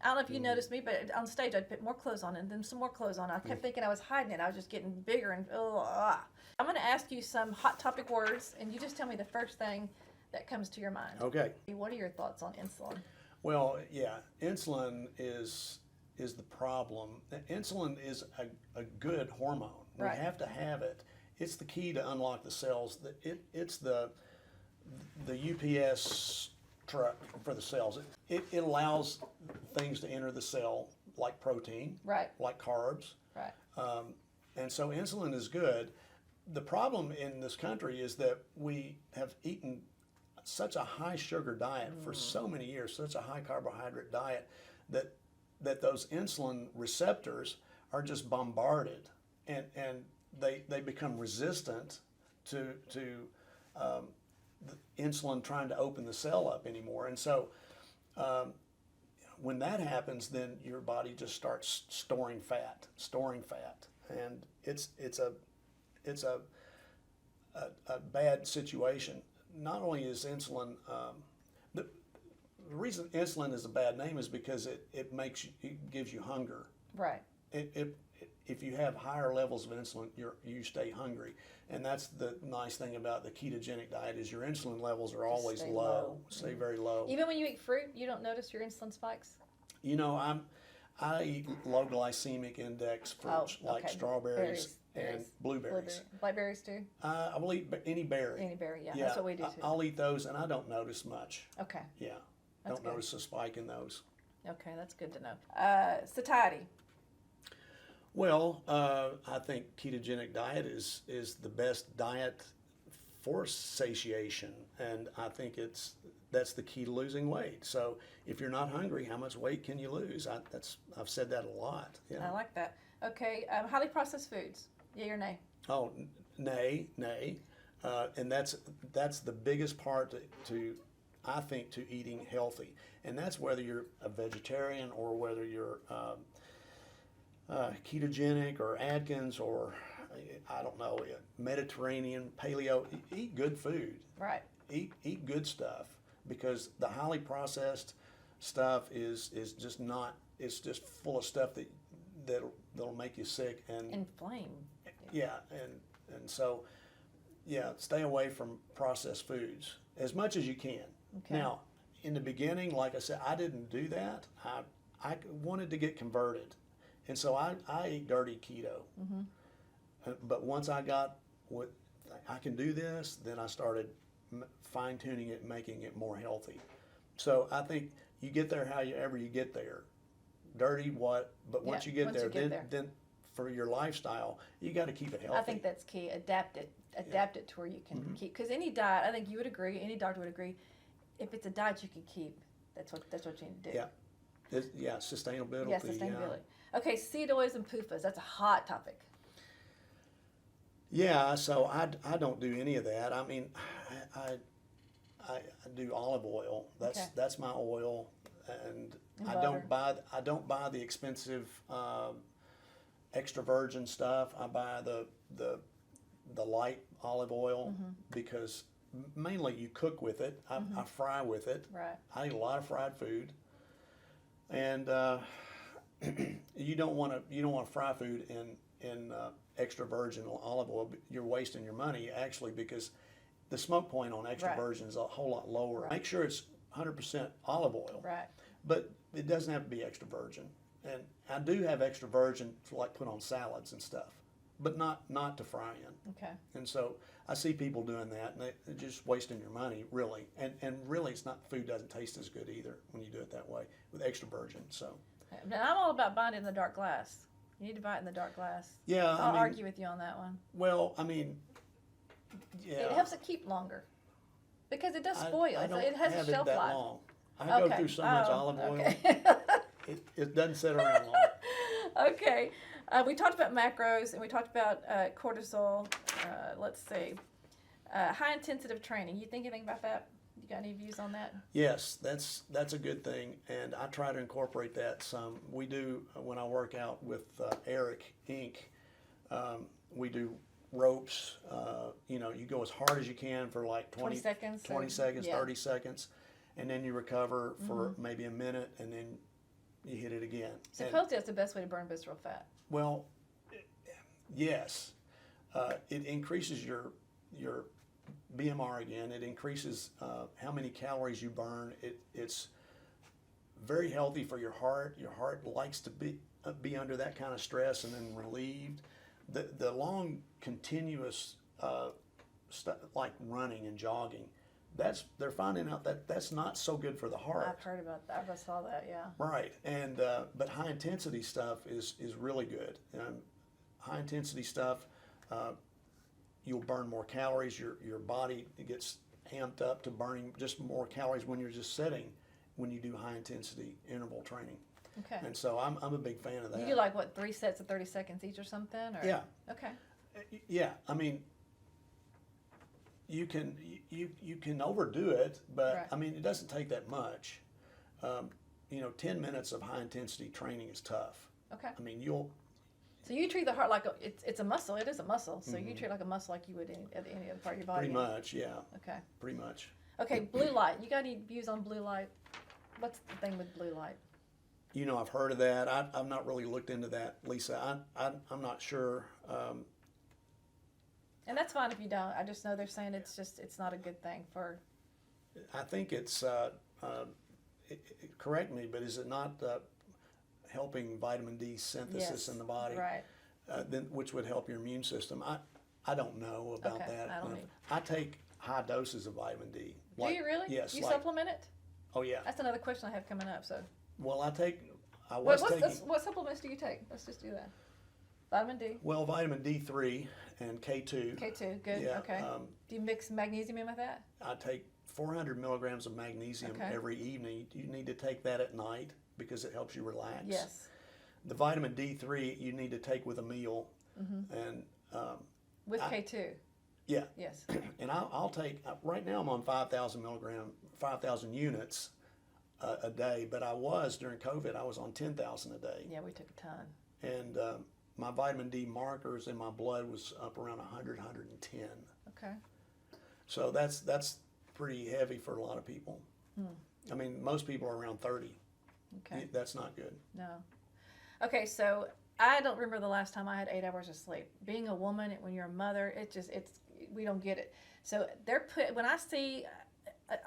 I don't know if you noticed me, but on stage I'd put more clothes on and then some more clothes on. I kept thinking I was hiding it. I was just getting bigger and I'm going to ask you some hot topic words, and you just tell me the first thing that comes to your mind. Okay. What are your thoughts on insulin? Well, yeah, insulin is the problem. Insulin is a good hormone. We Right. have to have it. It's the key to unlock the cells. It's the UPS truck for the cells. It allows things to enter the cell, like protein, Right, like carbs. right. And so insulin is good. The problem in this country is that we have eaten such a high sugar diet for so many years, such a high carbohydrate diet, that those insulin receptors are just bombarded, and they become resistant to the insulin trying to open the cell up anymore. And so when that happens, then your body just starts storing fat, and it's a bad situation. Not only is insulin the reason insulin is a bad name is because it gives you hunger. Right. If you have higher levels of insulin, you stay hungry, and that's the nice thing about the ketogenic diet is your insulin levels are always stay low, low. stay very low. Even when you eat fruit, you don't notice your insulin spikes? I eat low glycemic index fruits like okay. strawberries and Berries. blueberries. Blackberries too? I will eat any berry. Any berry, yeah. That's what we do too. I'll eat those, and I don't notice much. Okay. Yeah, That's don't good. notice a spike in those. Okay, that's good to know. Satiety. Well, I think ketogenic diet is the best diet for satiation, and I think that's the key to losing weight. So if you're not hungry, how much weight can you lose? I've said that a lot. Yeah. I like that. Okay, highly processed foods. Yay or nay? Oh, nay, and that's the biggest part I think to eating healthy, and that's whether you're a vegetarian or whether you're ketogenic or Atkins or I don't know, Mediterranean, paleo. Eat good food. Right. Eat good stuff, because the highly processed stuff is just not. It's just full of stuff that'll make you sick and Inflame. yeah, and so yeah, stay away from processed foods as much as you can. Okay. Now, in the beginning, like I said, I didn't do that. I wanted to get converted, and so I ate dirty keto. But once I got what I can do this, then I started fine tuning it, making it more healthy. So I think you get there however you get there. Dirty what? But once you get there, then for your lifestyle, you got to keep it healthy. I think that's key. Adapt it to where you can keep. Because any diet, I think you would agree, any doctor would agree, if it's a diet you can keep, that's what you need to do. Yeah, sustainability. Yeah, sustainability. Okay, seed oils and PUFAs. That's a hot topic. Yeah, so I don't do any of that. I mean, I do olive oil. That's my oil, and I don't buy the expensive extra virgin stuff. I buy the light olive oil because mainly you cook with it. I fry with it. Right. I eat a lot of fried food, and you don't want to fry food in extra virgin olive oil. You're wasting your money actually, because the smoke point on extra virgin is a whole lot lower. Make sure it's 100% olive oil. Right. But it doesn't have to be extra virgin. And I do have extra virgin to like put on salads and stuff, but not to fry in. Okay. And so I see people doing that, and they're just wasting your money, really. And really, it's not, food doesn't taste as good either when you do it that way with extra virgin. So. Now, I'm all about buying it in the dark glass. You need to buy it in the dark glass. Yeah, I'll argue with you on that one. Well, I mean, yeah. It helps it keep longer because it does spoil. It has a shelf life. Long. I go through so much olive oil. Okay. It doesn't sit around long. Okay. We talked about macros and we talked about cortisol. Let's see. High intensive training. You think anything about that? You got any views on that? Yes, that's a good thing, and I try to incorporate that some. We do when I work out with Eric Inc. We do ropes. You go as hard as you can for like 20 seconds, 30 seconds, and then you recover for maybe a minute, and then you hit it again. Supposedly that's the best way to burn visceral fat. Well, yes, it increases your BMR again. It increases how many calories you burn. It's very healthy for your heart. Your heart likes to be under that kind of stress and then relieved. The long continuous like running and jogging, they're finding out that's not so good for the heart. I've heard about that. I saw that. Yeah. Right, and but high intensity stuff is really good. High intensity stuff. You'll burn more calories. Your body gets amped up to burning just more calories when you're just sitting when you do high intensity interval training. Okay. And so I'm a big fan of that. You do like what, 3 sets of 30 seconds each or something? Or? Yeah. Okay. Yeah, I mean, you can overdo it, but Right. I mean it doesn't take that much. 10 minutes of high intensity training is tough. Okay. I mean So you treat the heart like it's a muscle. It is a muscle. So you treat it like a muscle like you would any other part of your body. pretty much, yeah. Okay. Pretty much. Okay, blue light. You got any views on blue light? What's the thing with blue light? I've heard of that. I've not really looked into that, Lisa. I'm not sure. And that's fine if you don't. I just know they're saying it's not a good thing for. I think it's correct me, but is it not helping vitamin D synthesis in the body? Right. Which would help your immune system. I don't know about that. I don't either. I take high doses of vitamin D. Do you really? Yes. You supplement it? Oh yeah. That's another question I have coming up. So. Well, I What supplements do you take? Let's just do that. Vitamin D. Well, vitamin D3 and K2. K2, good. Yeah, Okay. Do you mix magnesium in with that? I take 400 milligrams of magnesium every evening. You need to take that at night because it helps you relax. Yes. The vitamin D3 you need to take with a meal, and with K2. Yeah. Yes. And I'll take, right now I'm on 5,000 units a day, but I was during COVID, I was on 10,000 a day. Yeah, we took a ton. And my vitamin D markers in my blood was up around 100, 110. Okay. So that's pretty heavy for a lot of people. I mean, most people are around 30. Okay. That's not good. No. Okay, so I don't remember the last time I had 8 hours of sleep. Being a woman, when you're a mother, we don't get it. So when I see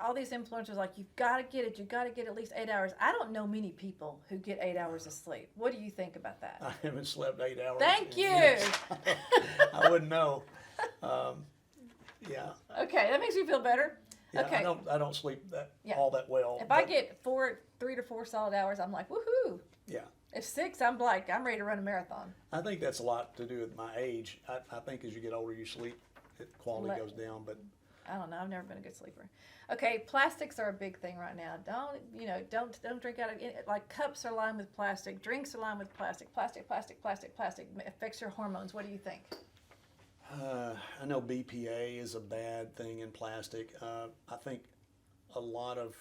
all these influencers like, you've got to get it, you've got to get at least 8 hours. I don't know many people who get 8 hours of sleep. What do you think about that? I haven't slept 8 hours. Thank you. I wouldn't know. Yeah. Okay, that makes me feel better. Yeah, Okay. I don't sleep all that well. If I get 3 to 4 solid hours, I'm like, woohoo. Yeah. If 6, I'm like, I'm ready to run a marathon. I think that's a lot to do with my age. I think as you get older, you sleep quality goes down. But I don't know. I've never been a good sleeper. Okay, plastics are a big thing right now. Don't drink out of like cups are lined with plastic, drinks are lined with plastic. Plastic affects your hormones. What do you think? I know BPA is a bad thing in plastic. I think a lot of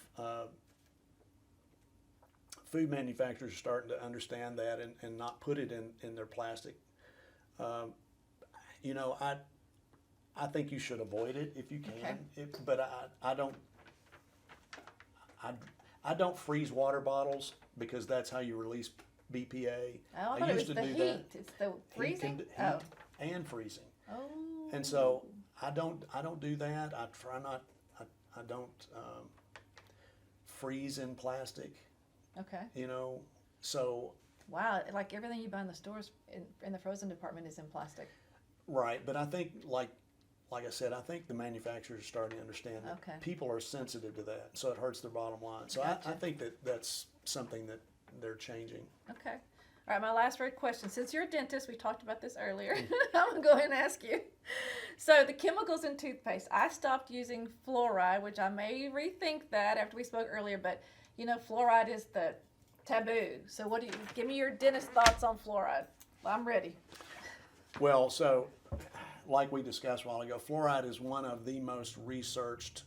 food manufacturers are starting to understand that and not put it in their plastic. I think you should avoid it if you can. Okay. But I don't freeze water bottles because that's how you release BPA. Oh, I thought it was the heat. It's the freezing. Heat and freezing. Oh. And so I don't do that. I try not. I don't freeze in plastic. Okay. So. Wow, like everything you buy in the stores in the frozen department is in plastic. Right, but I think like I said, I think the manufacturers are starting to understand that people are sensitive to that, so it hurts their bottom line. So Gotcha. I think that's something that they're changing. Okay. All right, my last question. Since you're a dentist, we talked about this earlier. I'm going to go ahead and ask you. So the chemicals in toothpaste, I stopped using fluoride, which I may rethink that after we spoke earlier, but fluoride is the taboo. So give me your dentist thoughts on fluoride. I'm ready. Well, so like we discussed a while ago, fluoride is one of the most researched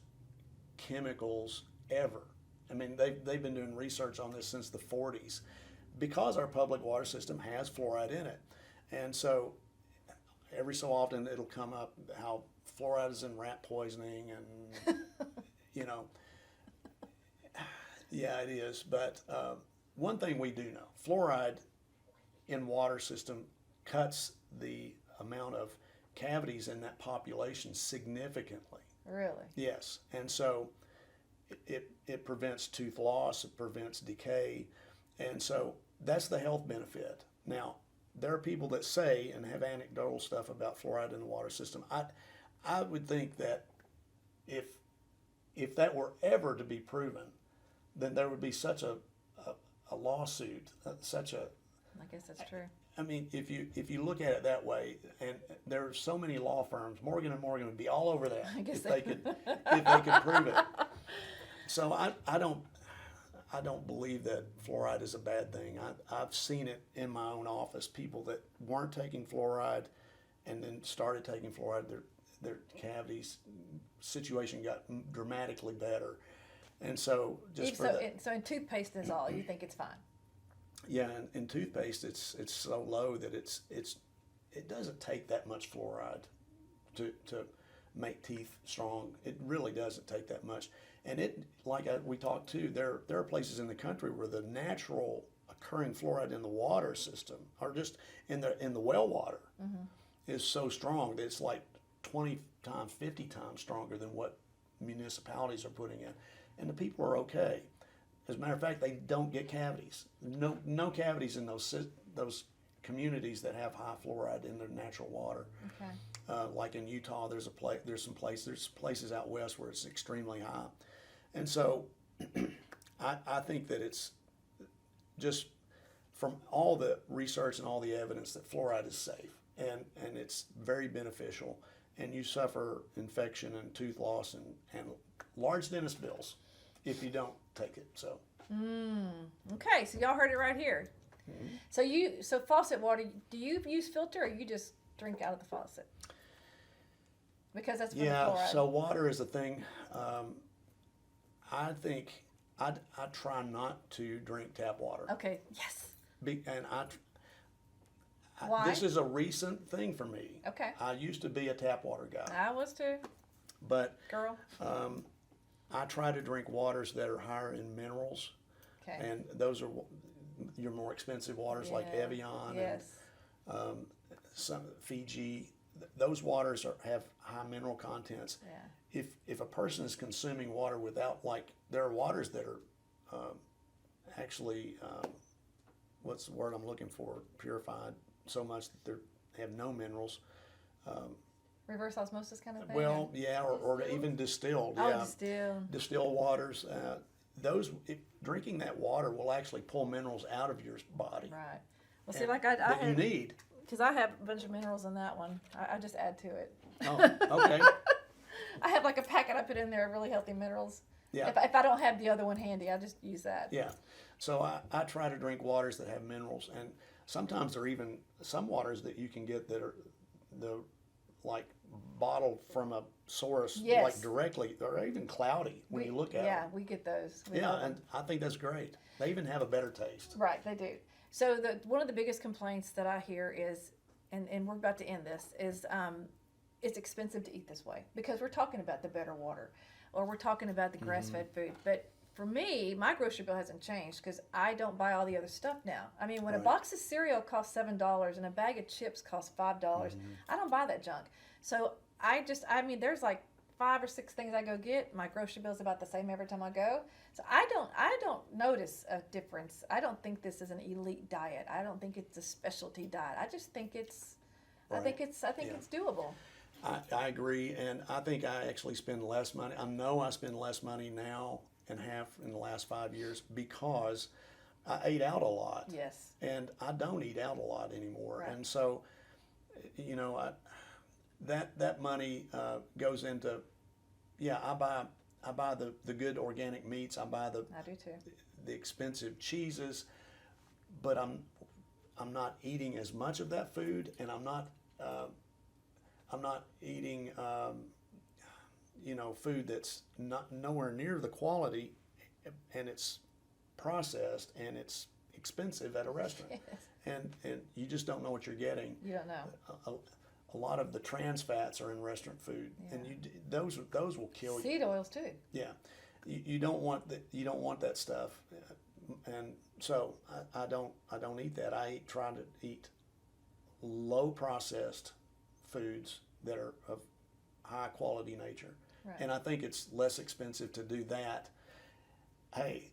chemicals ever. I mean, they've been doing research on this since the 40s because our public water system has fluoride in it. And so every so often it'll come up how fluoride is in rat poisoning and, yeah, it is. But one thing we do know, fluoride in water system cuts the amount of cavities in that population significantly. Really? Yes. And so it prevents tooth loss, it prevents decay, and so that's the health benefit. Now, there are people that say and have anecdotal stuff about fluoride in the water system. I would think that if that were ever to be proven, then there would be such a lawsuit, I guess that's true. I mean, if you look at it that way, and there are so many law firms, Morgan & Morgan would be all over that if they could prove it. So I don't believe that fluoride is a bad thing. I've seen it in my own office. People that weren't taking fluoride and then started taking fluoride, their cavities situation got dramatically better. And so so in toothpaste is all, you think it's fine? Yeah, in toothpaste, it's so low that it doesn't take that much fluoride to make teeth strong. It really doesn't take that much. And we talked too, there are places in the country where the natural occurring fluoride in the water system, or just in the well water, is so strong that it's like 20 times, 50 times stronger than what municipalities are putting in, and the people are okay. As a matter of fact, they don't get cavities. No cavities in those communities that have high fluoride in their natural water. Okay. Like in Utah, there's places out west where it's extremely high, and so I think that it's just from all the research and all the evidence that fluoride is safe and it's very beneficial, and you suffer infection and tooth loss and large dentist bills if you don't take it. So. Okay, so y'all heard it right here. Mm-hmm. So faucet water, do you use filter or you just drink out of the faucet? Because that's for the fluoride. So water is a thing. I think I try not to drink tap water. Okay. Yes. Why? This is a recent thing for me. Okay. I used to be a tap water guy. I was too. But girl. I try to drink waters that are higher in minerals, okay. and those are your more expensive waters like Yeah. Evian Yes. and some Fiji. Those waters have high mineral contents. Yeah. If a person is consuming water without, like, there are waters that are actually, what's the word I'm looking for, purified so much that they have no minerals. Reverse osmosis kind of thing? Well, yeah, or even distilled. Oh, Yeah, distilled. distilled waters. Drinking that water will actually pull minerals out of your body Right. Well, see, like I that you have, need. because I have a bunch of minerals in that one. I just add to it. Oh, okay. I have like a packet I put in there of really healthy minerals. Yeah. If I don't have the other one handy, I just use that. Yeah. So I try to drink waters that have minerals, and sometimes there are even some waters that you can get that are like bottled from a source, Yes. like directly, or even cloudy when you look at Yeah, them. we get those. We Yeah, love them. and I think that's great. They even have a better taste. Right, they do. So one of the biggest complaints that I hear is, and we're about to end this, is it's expensive to eat this way because we're talking about the better water, or we're talking about the grass-fed food. But for me, my grocery bill hasn't changed because I don't buy all the other stuff now. I mean, when a Right. box of cereal costs $7 and a bag of chips costs $5, I don't buy that junk. So I mean, there's like 5 or 6 things I go get. My grocery bill's about the same every time I go. So I don't notice a difference. I don't think this is an elite diet. I don't think it's a specialty diet. I just think it's, I think Right. it's doable. I agree, and I think I actually spend less money. I know I spend less money now and have in the last 5 years because I ate out a lot. Yes. And I don't eat out a lot anymore. Right. And so, that money goes into, I buy the good organic meats. I buy I do too. the expensive cheeses, but I'm not eating as much of that food, and I'm not eating food that's not nowhere near the quality, and it's processed and it's expensive at a restaurant. Yes. And you just don't know what you're getting. You don't know. A lot of the trans fats are in restaurant food, and those will kill you. Seed oils too. Yeah, you don't want that. You don't want that stuff, and so I don't eat that. I try to eat low processed foods that are of high quality nature, Right. and I think it's less expensive to do that. Hey,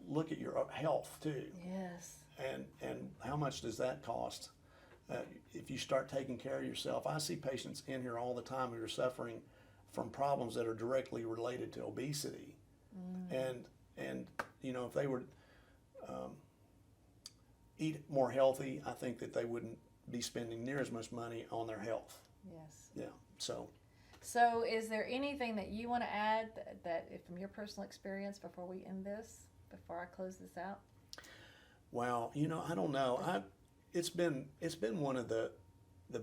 look at your health too. Yes. And how much does that cost? If you start taking care of yourself, I see patients in here all the time who are suffering from problems that are directly related to obesity, and if they would eat more healthy, I think that they wouldn't be spending near as much money on their health. Yes. Yeah. So, is there anything that you want to add that from your personal experience before we end this, before I close this out? Well, I don't know. It's been one of the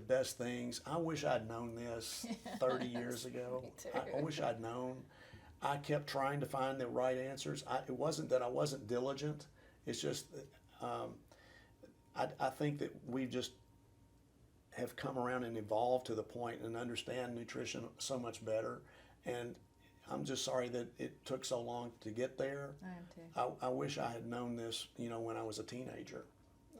best things. I wish I'd known this 30 years ago. Me too. I wish I'd known. I kept trying to find the right answers. It wasn't that I wasn't diligent. It's just that I think that we just have come around and evolved to the point and understand nutrition so much better. And I'm just sorry that it took so long to get there. I am too. I wish I had known this, when I was a teenager.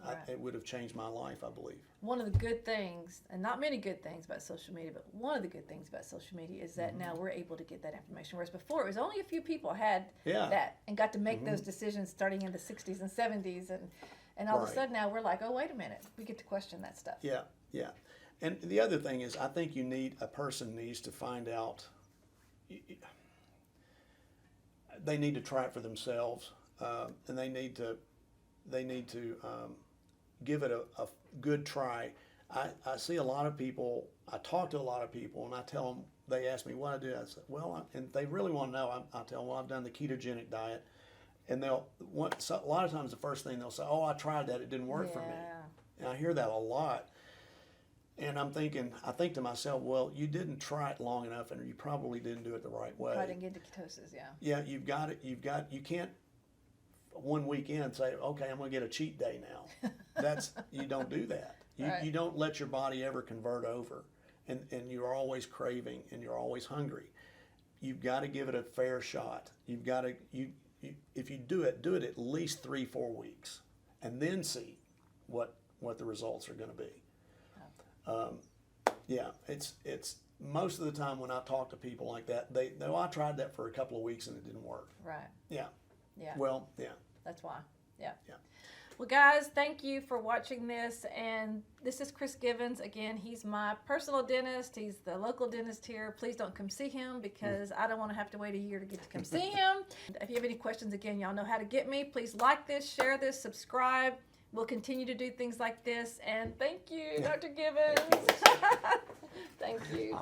Right. It would have changed my life, I believe. One of the good things, and not many good things about social media, but one of the good things about social media is that now we're able to get that information. Whereas before, it was only a few people had that and got to make those decisions starting in the 60s and 70s. And all of a Right. sudden now we're like, oh, wait a minute. We get to question that stuff. Yeah. And the other thing is, I think a person needs to find out, they need to try it for themselves, and they need to give it a good try. I see a lot of people, I talk to a lot of people, and I tell them, they ask me what I do. I say, and they really want to know. I tell them, I've done the ketogenic diet. And a lot of times the first thing they'll say, oh, I tried that, it didn't work for me. And I hear that a lot. And I think to myself, well, you didn't try it long enough, and you probably didn't do it the right way. Probably didn't get to ketosis, yeah. Yeah, you can't one weekend say, okay, I'm going to get a cheat day now. You don't do that. Right. You don't let your body ever convert over, and you're always craving and you're always hungry. You've got to give it a fair shot. if you do it at least 3-4 weeks, and then see what the results are going to be. Yeah, it's most of the time when I talk to people like that, I tried that for a couple of weeks and it didn't work. Right. Yeah. Yeah. Well, yeah. That's why. Yeah. Yeah. Well, guys, thank you for watching this. And this is Chris Givens. Again, he's my personal dentist. He's the local dentist here. Please don't come see him because I don't want to have to wait a year to get to come see him. If you have any questions, again, y'all know how to get me. Please like this, share this, subscribe. We'll continue to do things like this. And thank you, Dr. Givens. Thank you.